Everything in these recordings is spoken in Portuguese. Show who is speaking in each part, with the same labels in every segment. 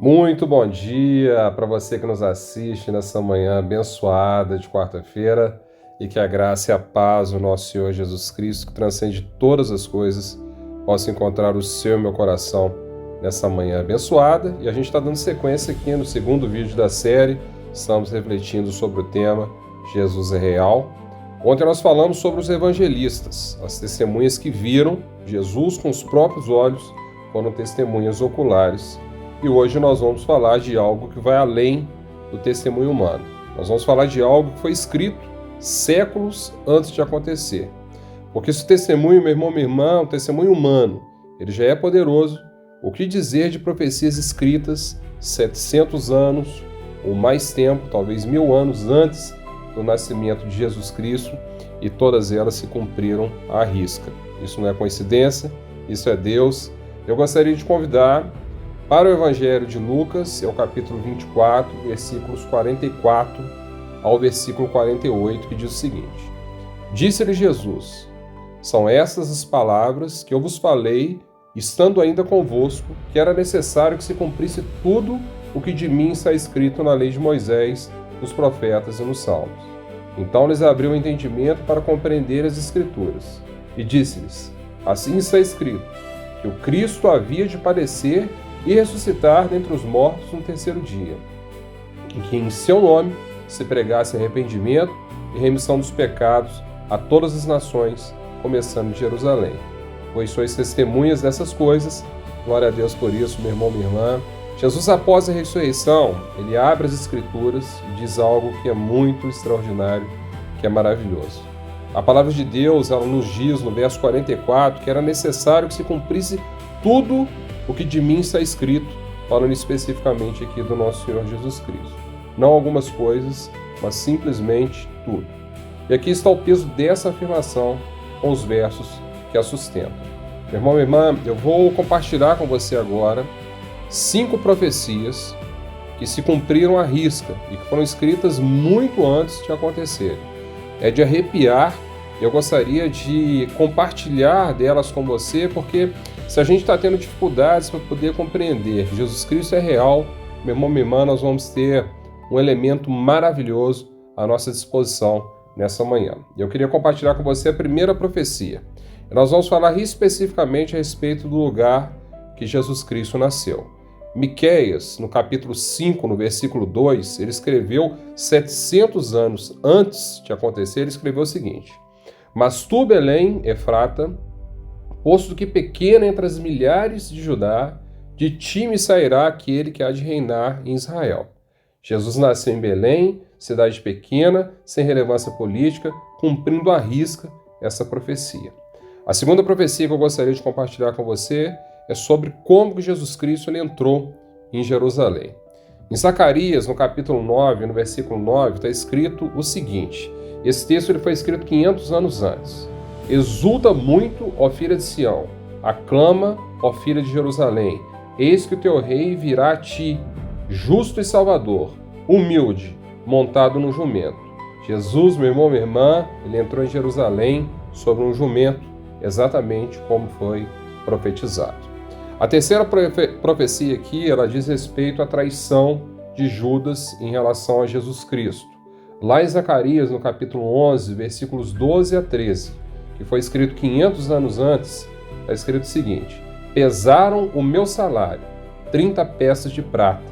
Speaker 1: Muito bom dia para você que nos assiste nessa manhã abençoada de quarta-feira e que a graça e a paz do nosso Senhor Jesus Cristo, que transcende todas as coisas, possa encontrar o seu e meu coração nessa manhã abençoada. E a gente está dando sequência aqui no segundo vídeo da série, estamos refletindo sobre o tema Jesus é Real. Ontem nós falamos sobre os evangelistas, as testemunhas que viram Jesus com os próprios olhos, foram testemunhas oculares. E hoje nós vamos falar de algo que vai além do testemunho humano. Nós vamos falar de algo que foi escrito séculos antes de acontecer. Porque se o testemunho, meu irmão, minha irmã, o testemunho humano, ele já é poderoso, o que dizer de profecias escritas 700 anos ou mais tempo, talvez 1000 anos antes do nascimento de Jesus Cristo, e todas elas se cumpriram à risca. Isso não é coincidência, isso é Deus. Eu gostaria de convidar para o Evangelho de Lucas, é o capítulo 24, versículos 44 ao versículo 48, que diz o seguinte: Disse-lhe Jesus: São estas as palavras que eu vos falei, estando ainda convosco, que era necessário que se cumprisse tudo o que de mim está escrito na lei de Moisés, nos profetas e nos salmos. Então lhes abriu o entendimento para compreender as Escrituras. E disse-lhes: Assim está escrito, que o Cristo havia de padecer e ressuscitar dentre os mortos no terceiro dia, e que em seu nome se pregasse arrependimento e remissão dos pecados a todas as nações, começando de Jerusalém. Pois sois testemunhas dessas coisas. Glória a Deus por isso, meu irmão, minha irmã. Jesus, após a ressurreição, ele abre as Escrituras e diz algo que é muito extraordinário, que é maravilhoso. A palavra de Deus, ela nos diz no verso 44 que era necessário que se cumprisse tudo o que de mim está escrito, falando especificamente aqui do nosso Senhor Jesus Cristo. Não algumas coisas, mas simplesmente tudo. E aqui está o peso dessa afirmação com os versos que a sustentam. Meu irmão, minha irmã, eu vou compartilhar com você agora 5 profecias que se cumpriram à risca e que foram escritas muito antes de acontecerem. É de arrepiar. Eu gostaria de compartilhar delas com você, porque se a gente está tendo dificuldades para poder compreender que Jesus Cristo é real, meu irmão, minha irmã, nós vamos ter um elemento maravilhoso à nossa disposição nessa manhã. Eu queria compartilhar com você a primeira profecia. Nós vamos falar especificamente a respeito do lugar que Jesus Cristo nasceu. Miqueias, no capítulo 5, no versículo 2, ele escreveu 700 anos antes de acontecer, ele escreveu o seguinte: Mas tu, Belém, Efrata, posto que pequena entre as milhares de Judá, de ti me sairá aquele que há de reinar em Israel. Jesus nasceu em Belém, cidade pequena, sem relevância política, cumprindo à risca essa profecia. A segunda profecia que eu gostaria de compartilhar com você é sobre como que Jesus Cristo ele entrou em Jerusalém. Em Zacarias, no capítulo 9, no versículo 9, está escrito o seguinte. Esse texto ele foi escrito 500 anos antes. Exulta muito, ó filha de Sião, aclama, ó filha de Jerusalém, eis que o teu rei virá a ti, justo e salvador, humilde, montado num jumento. Jesus, meu irmão, minha irmã, ele entrou em Jerusalém sobre um jumento, exatamente como foi profetizado. A terceira profecia aqui, ela diz respeito à traição de Judas em relação a Jesus Cristo. Lá em Zacarias, no capítulo 11, versículos 12 a 13, que foi escrito 500 anos antes, está escrito o seguinte: Pesaram o meu salário, 30 peças de prata.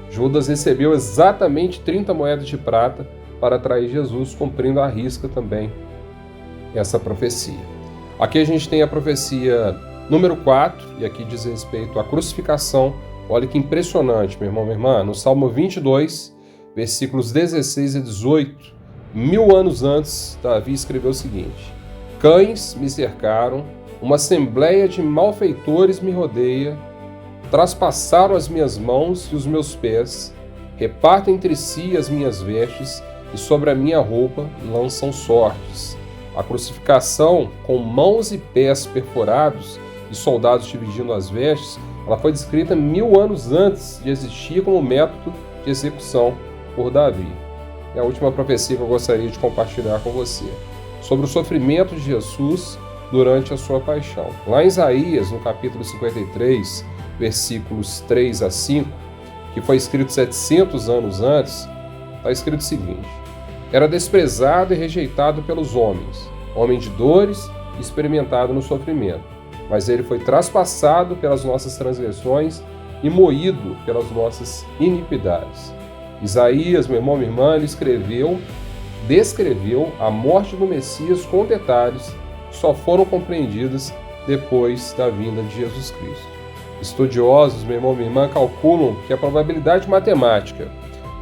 Speaker 1: Judas recebeu exatamente 30 moedas de prata para trair Jesus, cumprindo à risca também essa profecia. Aqui a gente tem a profecia número 4, e aqui diz respeito à crucificação. Olha que impressionante, meu irmão, minha irmã. No Salmo 22, versículos 16 a 18, 1000 anos antes, Davi escreveu o seguinte: Cães me cercaram, uma assembleia de malfeitores me rodeia, traspassaram as minhas mãos e os meus pés, repartem entre si as minhas vestes e sobre a minha roupa lançam sortes. A crucificação, com mãos e pés perfurados e soldados dividindo as vestes, ela foi descrita 1000 anos antes de existir como método de execução por Davi. É a última profecia que eu gostaria de compartilhar com você, sobre o sofrimento de Jesus durante a sua paixão. Lá em Isaías, no capítulo 53, versículos 3 a 5, que foi escrito 700 anos antes, está escrito o seguinte: era desprezado e rejeitado pelos homens, homem de dores, experimentado no sofrimento, mas ele foi traspassado pelas nossas transgressões e moído pelas nossas iniquidades. Isaías, meu irmão, minha irmã, ele descreveu a morte do Messias com detalhes que só foram compreendidas depois da vinda de Jesus Cristo. Estudiosos, meu irmão, minha irmã, calculam que a probabilidade matemática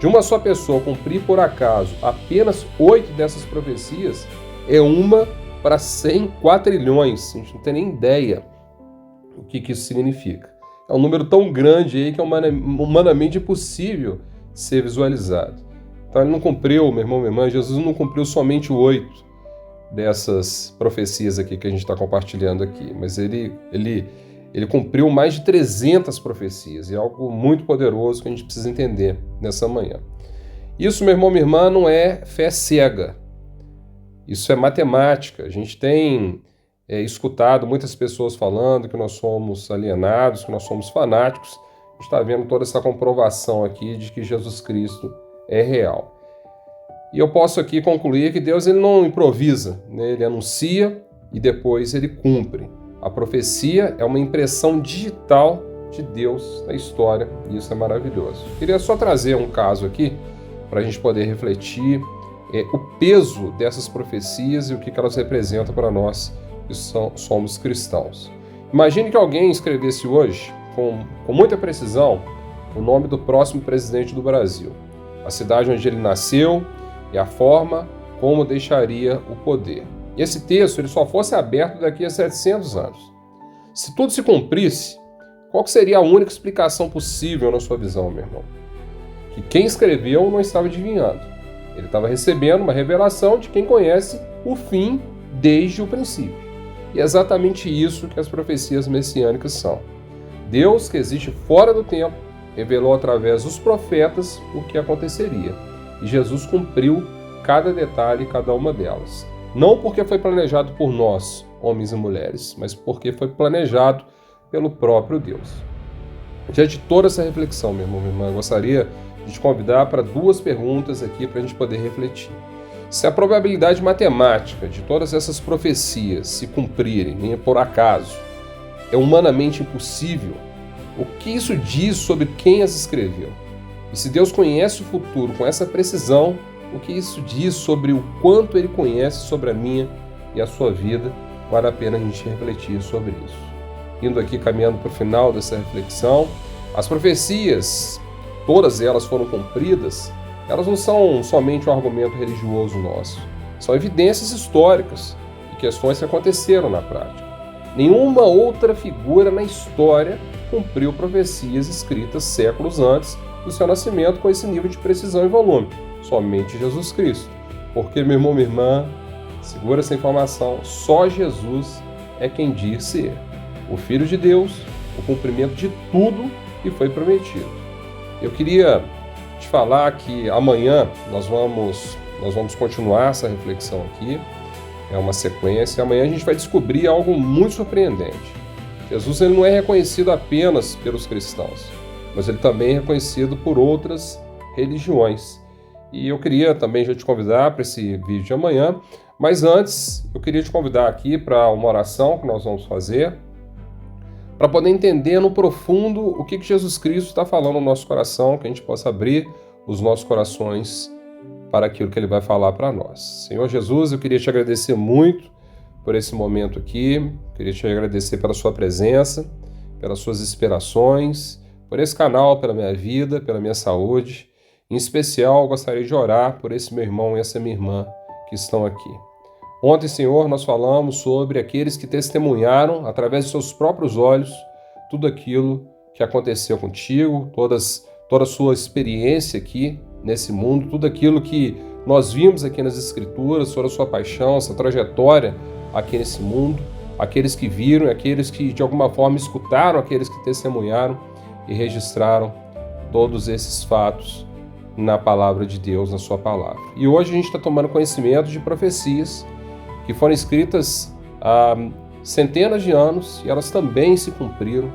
Speaker 1: de uma só pessoa cumprir por acaso apenas 8 dessas profecias é 1 para 100 quatrilhões. A gente não tem nem ideia o que isso significa. É um número tão grande aí que é humanamente impossível ser visualizado. Então ele não cumpriu, meu irmão, minha irmã, Jesus não cumpriu somente 8 dessas profecias aqui que a gente está compartilhando aqui, mas ele cumpriu mais de 300 profecias, e é algo muito poderoso que a gente precisa entender nessa manhã. Isso, meu irmão, minha irmã, não é fé cega. Isso é matemática. A gente tem escutado muitas pessoas falando que nós somos alienados, que nós somos fanáticos. A gente está vendo toda essa comprovação aqui de que Jesus Cristo é real. E eu posso aqui concluir que Deus ele não improvisa, né? Ele anuncia e depois ele cumpre. A profecia é uma impressão digital de Deus na história, e isso é maravilhoso. Queria só trazer um caso aqui para a gente poder refletir o peso dessas profecias e o que elas representam para nós que somos cristãos. Imagine que alguém escrevesse hoje, com muita precisão, o nome do próximo presidente do Brasil, a cidade onde ele nasceu e a forma como deixaria o poder. E esse texto ele só fosse aberto daqui a 700 anos. Se tudo se cumprisse, qual seria a única explicação possível na sua visão, meu irmão? Que quem escreveu não estava adivinhando. Ele estava recebendo uma revelação de quem conhece o fim desde o princípio. E é exatamente isso que as profecias messiânicas são. Deus, que existe fora do tempo, revelou através dos profetas o que aconteceria. E Jesus cumpriu cada detalhe e cada uma delas. Não porque foi planejado por nós, homens e mulheres, mas porque foi planejado pelo próprio Deus. Diante de toda essa reflexão, meu irmão, minha irmã, eu gostaria de te convidar para 2 perguntas aqui para a gente poder refletir. Se a probabilidade matemática de todas essas profecias se cumprirem, por acaso, é humanamente impossível, o que isso diz sobre quem as escreveu? E se Deus conhece o futuro com essa precisão, o que isso diz sobre o quanto Ele conhece sobre a minha e a sua vida? Vale a pena a gente refletir sobre isso. Indo aqui, caminhando para o final dessa reflexão, as profecias, todas elas foram cumpridas, elas não são somente um argumento religioso nosso, são evidências históricas e questões que aconteceram na prática. Nenhuma outra figura na história cumpriu profecias escritas séculos antes do seu nascimento com esse nível de precisão e volume. Somente Jesus Cristo. Porque, meu irmão, minha irmã, segura essa informação, só Jesus é quem diz ser o Filho de Deus, o cumprimento de tudo que foi prometido. Eu queria te falar que amanhã nós vamos continuar essa reflexão aqui, é uma sequência. Amanhã a gente vai descobrir algo muito surpreendente. Jesus ele não é reconhecido apenas pelos cristãos, mas ele também é reconhecido por outras religiões. E eu queria também já te convidar para esse vídeo de amanhã, mas antes eu queria te convidar aqui para uma oração que nós vamos fazer, para poder entender no profundo o que Jesus Cristo está falando no nosso coração, que a gente possa abrir os nossos corações para aquilo que Ele vai falar para nós. Senhor Jesus, eu queria te agradecer muito por esse momento aqui, queria te agradecer pela sua presença, pelas suas inspirações, por esse canal, pela minha vida, pela minha saúde. Em especial, eu gostaria de orar por esse meu irmão e essa minha irmã que estão aqui. Ontem, Senhor, nós falamos sobre aqueles que testemunharam, através de seus próprios olhos, tudo aquilo que aconteceu contigo, toda a sua experiência aqui nesse mundo, tudo aquilo que nós vimos aqui nas Escrituras, sobre a sua paixão, essa trajetória aqui nesse mundo, aqueles que viram, aqueles que de alguma forma escutaram, aqueles que testemunharam e registraram todos esses fatos na palavra de Deus, na sua palavra. E hoje a gente está tomando conhecimento de profecias que foram escritas há centenas de anos e elas também se cumpriram.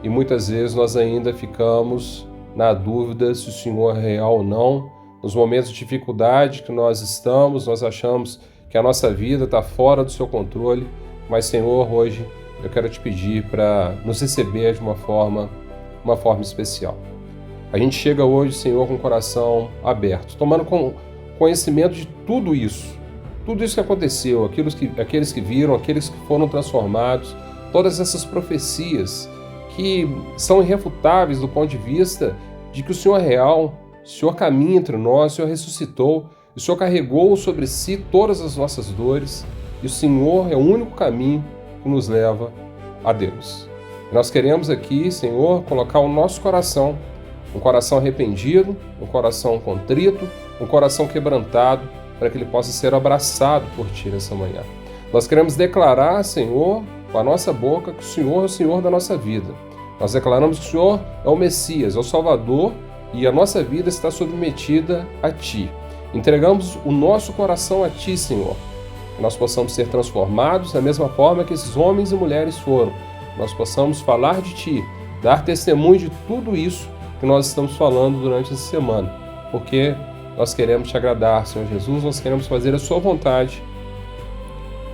Speaker 1: E muitas vezes nós ainda ficamos na dúvida se o Senhor é real ou não. Nos momentos de dificuldade que nós estamos, nós achamos que a nossa vida está fora do seu controle, mas, Senhor, hoje eu quero te pedir para nos receber de uma forma especial. A gente chega hoje, Senhor, com o coração aberto, tomando conhecimento de tudo isso que aconteceu, aqueles que viram, aqueles que foram transformados, todas essas profecias que são irrefutáveis do ponto de vista de que o Senhor é real, o Senhor caminha entre nós, o Senhor ressuscitou, o Senhor carregou sobre si todas as nossas dores e o Senhor é o único caminho que nos leva a Deus. Nós queremos aqui, Senhor, colocar o nosso coração, um coração arrependido, um coração contrito, um coração quebrantado, para que ele possa ser abraçado por Ti nessa manhã. Nós queremos declarar, Senhor, com a nossa boca, que o Senhor é o Senhor da nossa vida. Nós declaramos que o Senhor é o Messias, é o Salvador, e a nossa vida está submetida a Ti. Entregamos o nosso coração a Ti, Senhor, que nós possamos ser transformados da mesma forma que esses homens e mulheres foram. Nós possamos falar de Ti, dar testemunho de tudo isso que nós estamos falando durante essa semana, porque nós queremos Te agradar, Senhor Jesus, nós queremos fazer a Sua vontade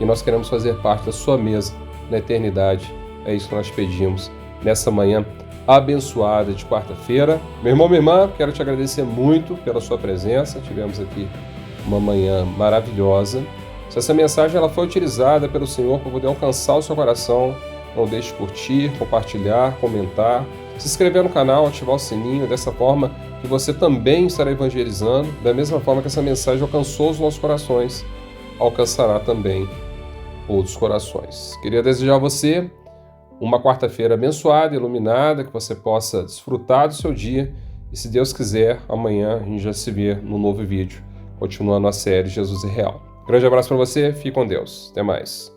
Speaker 1: e nós queremos fazer parte da Sua mesa na eternidade. É isso que nós pedimos nessa manhã abençoada de quarta-feira. Meu irmão, minha irmã, quero te agradecer muito pela sua presença. Tivemos aqui uma manhã maravilhosa. Se essa mensagem ela foi utilizada pelo Senhor para poder alcançar o seu coração, não deixe de curtir, compartilhar, comentar, se inscrever no canal, ativar o sininho, dessa forma que você também estará evangelizando, da mesma forma que essa mensagem alcançou os nossos corações, alcançará também outros corações. Queria desejar a você uma quarta-feira abençoada, iluminada, que você possa desfrutar do seu dia e, se Deus quiser, amanhã a gente já se vê no novo vídeo, continuando a série Jesus é Real. Grande abraço para você, fique com Deus. Até mais.